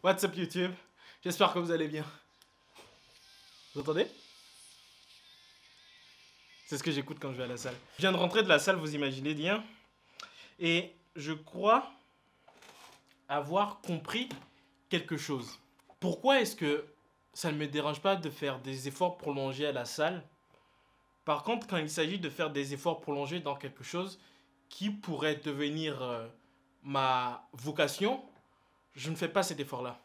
What's up YouTube? J'espère que vous allez bien. Vous entendez? C'est ce que j'écoute quand je vais à la salle. Je viens de rentrer de la salle, vous imaginez bien. Et je crois avoir compris quelque chose. Pourquoi est-ce que ça ne me dérange pas de faire des efforts prolongés à la salle? Par contre, quand il s'agit de faire des efforts prolongés dans quelque chose qui pourrait devenir ma vocation, je ne fais pas cet effort-là.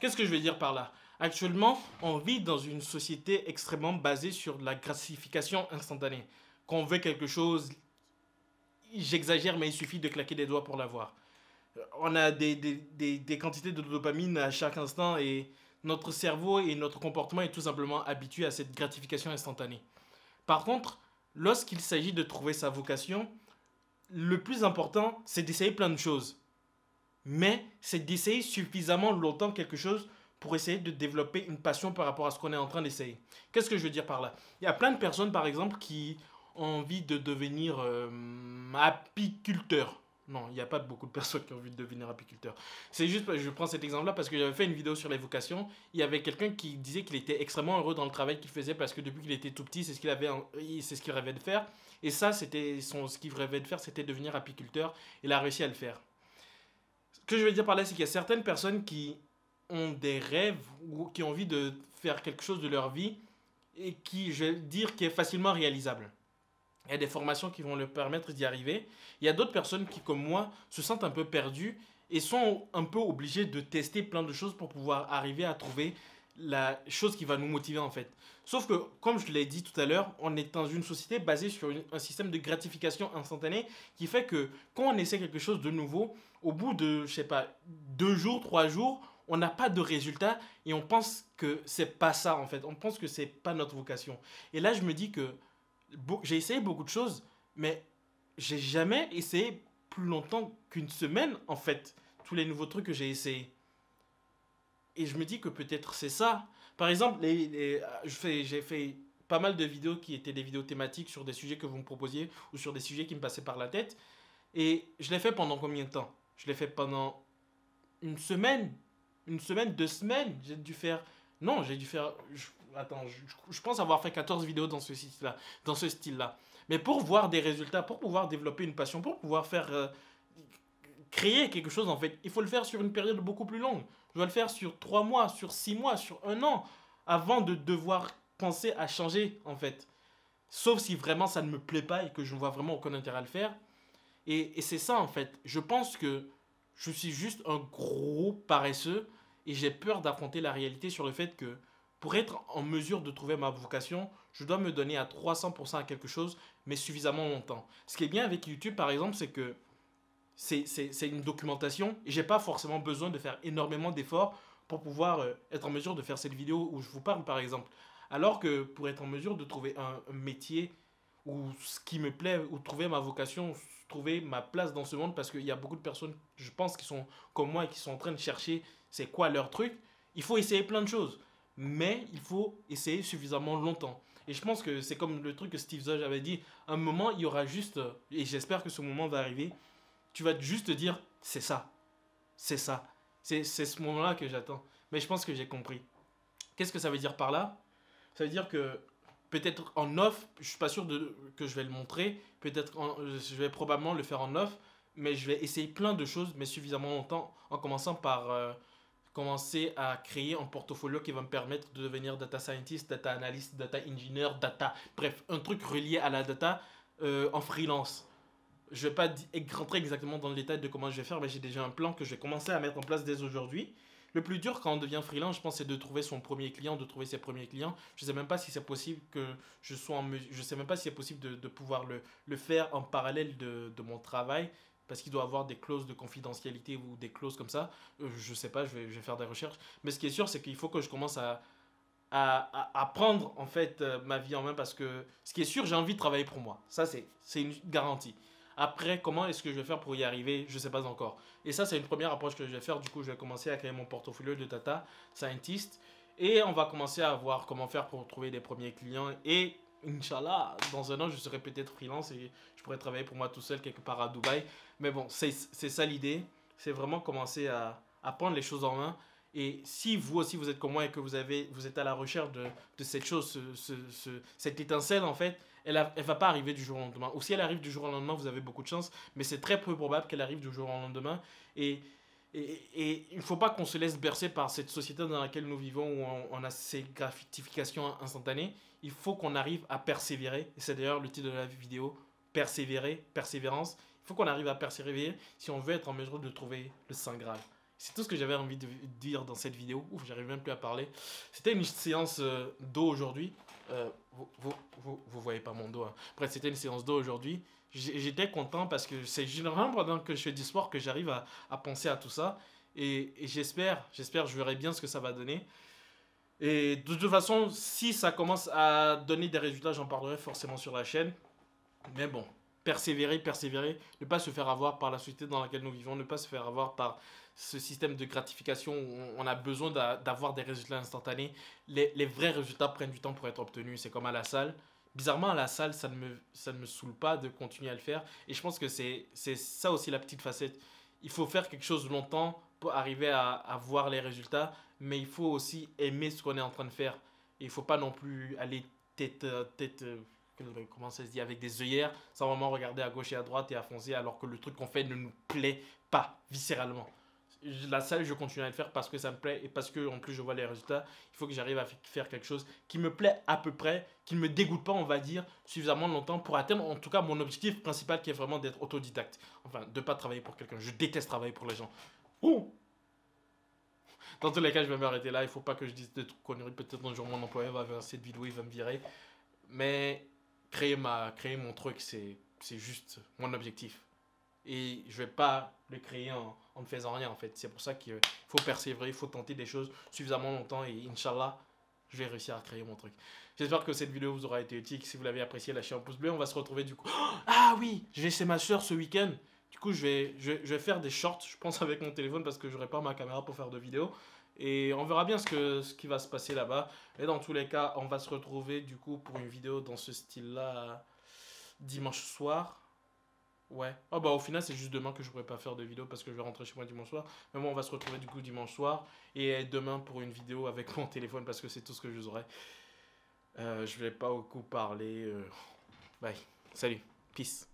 Qu'est-ce que je veux dire par là? Actuellement, on vit dans une société extrêmement basée sur la gratification instantanée. Quand on veut quelque chose, j'exagère, mais il suffit de claquer des doigts pour l'avoir. On a des quantités de dopamine à chaque instant et notre cerveau et notre comportement est tout simplement habitué à cette gratification instantanée. Par contre, lorsqu'il s'agit de trouver sa vocation, le plus important, c'est d'essayer plein de choses. Mais c'est d'essayer suffisamment longtemps quelque chose pour essayer de développer une passion par rapport à ce qu'on est en train d'essayer. Qu'est-ce que je veux dire par là? Il y a plein de personnes, par exemple, qui ont envie de devenir apiculteur. Non, il n'y a pas beaucoup de personnes qui ont envie de devenir apiculteur. C'est juste, je prends cet exemple-là parce que j'avais fait une vidéo sur les vocations. Il y avait quelqu'un qui disait qu'il était extrêmement heureux dans le travail qu'il faisait parce que depuis qu'il était tout petit, c'est ce qu'il rêvait de faire. Et ça, ce qu'il rêvait de faire, c'était devenir apiculteur. Il a réussi à le faire. Ce que je veux dire par là, c'est qu'il y a certaines personnes qui ont des rêves ou qui ont envie de faire quelque chose de leur vie et qui, je vais dire, qui est facilement réalisable. Il y a des formations qui vont leur permettre d'y arriver. Il y a d'autres personnes qui, comme moi, se sentent un peu perdues et sont un peu obligées de tester plein de choses pour pouvoir arriver à trouver la chose qui va nous motiver en fait. Sauf que, comme je l'ai dit tout à l'heure, on est dans une société basée sur un système de gratification instantanée qui fait que quand on essaie quelque chose de nouveau, au bout de, je sais pas, 2 jours, 3 jours, on n'a pas de résultat et on pense que c'est pas ça en fait. On pense que c'est pas notre vocation. Et là, je me dis que j'ai essayé beaucoup de choses, mais j'ai jamais essayé plus longtemps qu'une semaine en fait. Tous les nouveaux trucs que j'ai essayés. Et je me dis que peut-être c'est ça. Par exemple, j'ai fait pas mal de vidéos qui étaient des vidéos thématiques sur des sujets que vous me proposiez ou sur des sujets qui me passaient par la tête. Et je l'ai fait pendant combien de temps? Je l'ai fait pendant une semaine, 2 semaines. J'ai dû faire... Non, j'ai dû faire... Attends, je pense avoir fait 14 vidéos dans ce style-là. Dans ce style-là. Mais pour voir des résultats, pour pouvoir développer une passion, pour pouvoir faire... créer quelque chose en fait, il faut le faire sur une période beaucoup plus longue. Je dois le faire sur 3 mois, sur 6 mois, sur 1 an, avant de devoir penser à changer en fait. Sauf si vraiment ça ne me plaît pas et que je ne vois vraiment aucun intérêt à le faire. Et c'est ça en fait. Je pense que je suis juste un gros paresseux et j'ai peur d'affronter la réalité sur le fait que pour être en mesure de trouver ma vocation, je dois me donner à 300% à quelque chose, mais suffisamment longtemps. Ce qui est bien avec YouTube par exemple, c'est que c'est une documentation et j'ai pas forcément besoin de faire énormément d'efforts pour pouvoir être en mesure de faire cette vidéo où je vous parle par exemple. Alors que pour être en mesure de trouver un métier ou ce qui me plaît, ou trouver ma vocation, trouver ma place dans ce monde, parce qu'il y a beaucoup de personnes, je pense, qui sont comme moi et qui sont en train de chercher c'est quoi leur truc, il faut essayer plein de choses. Mais il faut essayer suffisamment longtemps. Et je pense que c'est comme le truc que Steve Jobs avait dit, un moment, il y aura juste, et j'espère que ce moment va arriver, tu vas juste te dire, c'est ça, c'est ça. C'est ce moment-là que j'attends. Mais je pense que j'ai compris. Qu'est-ce que ça veut dire par là? Ça veut dire que peut-être en off, je suis pas sûr que je vais le montrer. Je vais probablement le faire en off, mais je vais essayer plein de choses, mais suffisamment longtemps, en commençant par commencer à créer un portfolio qui va me permettre de devenir data scientist, data analyst, data engineer, bref, un truc relié à la data en freelance. Je ne vais pas rentrer exactement dans le détail de comment je vais faire, mais j'ai déjà un plan que je vais commencer à mettre en place dès aujourd'hui. Le plus dur quand on devient freelance, je pense, c'est de trouver son premier client, de trouver ses premiers clients. Je ne sais même pas si c'est possible que je sois en mesure, je sais même pas si c'est possible de pouvoir le faire en parallèle de mon travail, parce qu'il doit avoir des clauses de confidentialité ou des clauses comme ça. Je ne sais pas, je vais faire des recherches. Mais ce qui est sûr, c'est qu'il faut que je commence à prendre en fait ma vie en main, parce que ce qui est sûr, j'ai envie de travailler pour moi. Ça, c'est une garantie. Après, comment est-ce que je vais faire pour y arriver? Je ne sais pas encore. Et ça, c'est une première approche que je vais faire. Du coup, je vais commencer à créer mon portfolio de data scientist. Et on va commencer à voir comment faire pour trouver des premiers clients. Et Inch'Allah, dans 1 an, je serai peut-être freelance et je pourrai travailler pour moi tout seul quelque part à Dubaï. Mais bon, c'est ça l'idée. C'est vraiment commencer à prendre les choses en main Et si vous aussi vous êtes comme moi et que vous êtes à la recherche de cette chose, cette étincelle en fait, elle va pas arriver du jour au lendemain. Ou si elle arrive du jour au lendemain, vous avez beaucoup de chance, mais c'est très peu probable qu'elle arrive du jour au lendemain. Et, et il ne faut pas qu'on se laisse bercer par cette société dans laquelle nous vivons où on a ces gratifications instantanées. Il faut qu'on arrive à persévérer. Et c'est d'ailleurs le titre de la vidéo, persévérer, persévérance. Il faut qu'on arrive à persévérer si on veut être en mesure de trouver le Saint Graal. C'est tout ce que j'avais envie de dire dans cette vidéo. Ouf, j'arrive même plus à parler. C'était une séance d'eau aujourd'hui. Vous voyez pas mon dos. Hein. Bref, c'était une séance d'eau aujourd'hui. J'étais content parce que c'est généralement pendant que je fais du sport que j'arrive à penser à tout ça. Et j'espère, je verrai bien ce que ça va donner. Et de toute façon, si ça commence à donner des résultats, j'en parlerai forcément sur la chaîne. Mais bon, persévérer, persévérer, ne pas se faire avoir par la société dans laquelle nous vivons, ne pas se faire avoir par ce système de gratification où on a besoin d'avoir des résultats instantanés. Les vrais résultats prennent du temps pour être obtenus. C'est comme à la salle. Bizarrement, à la salle, ça ne me saoule pas de continuer à le faire. Et je pense que c'est ça aussi la petite facette. Il faut faire quelque chose longtemps pour arriver à voir les résultats, mais il faut aussi aimer ce qu'on est en train de faire. Et il ne faut pas non plus aller comment ça se dit, avec des œillères, sans vraiment regarder à gauche et à droite et à foncer, alors que le truc qu'on fait ne nous plaît pas viscéralement. La salle, je continue à le faire parce que ça me plaît et parce que en plus je vois les résultats. Il faut que j'arrive à faire quelque chose qui me plaît à peu près, qui ne me dégoûte pas, on va dire, suffisamment longtemps pour atteindre en tout cas mon objectif principal qui est vraiment d'être autodidacte. Enfin, de ne pas travailler pour quelqu'un. Je déteste travailler pour les gens. Oh, dans tous les cas, je vais m'arrêter là. Il ne faut pas que je dise de conneries. Peut-être un jour mon employeur va voir cette vidéo, il va me virer. Mais créer mon truc, c'est juste mon objectif. Et je vais pas le créer en ne faisant rien en fait. C'est pour ça qu'il faut persévérer, il faut tenter des choses suffisamment longtemps et Inch'Allah, je vais réussir à créer mon truc. J'espère que cette vidéo vous aura été utile. Si vous l'avez apprécié, lâchez un pouce bleu. On va se retrouver du coup. Ah oui, je vais chez ma soeur ce week-end. Du coup, je vais faire des shorts, je pense, avec mon téléphone parce que j'aurai pas ma caméra pour faire de vidéos. Et on verra bien ce qui va se passer là-bas. Et dans tous les cas, on va se retrouver du coup pour une vidéo dans ce style-là dimanche soir. Ouais. Oh bah au final c'est juste demain que je pourrais pas faire de vidéo parce que je vais rentrer chez moi dimanche soir. Mais bon on va se retrouver du coup dimanche soir et demain pour une vidéo avec mon téléphone parce que c'est tout ce que je vous aurai. Je vais pas beaucoup parler. Bye. Salut. Peace.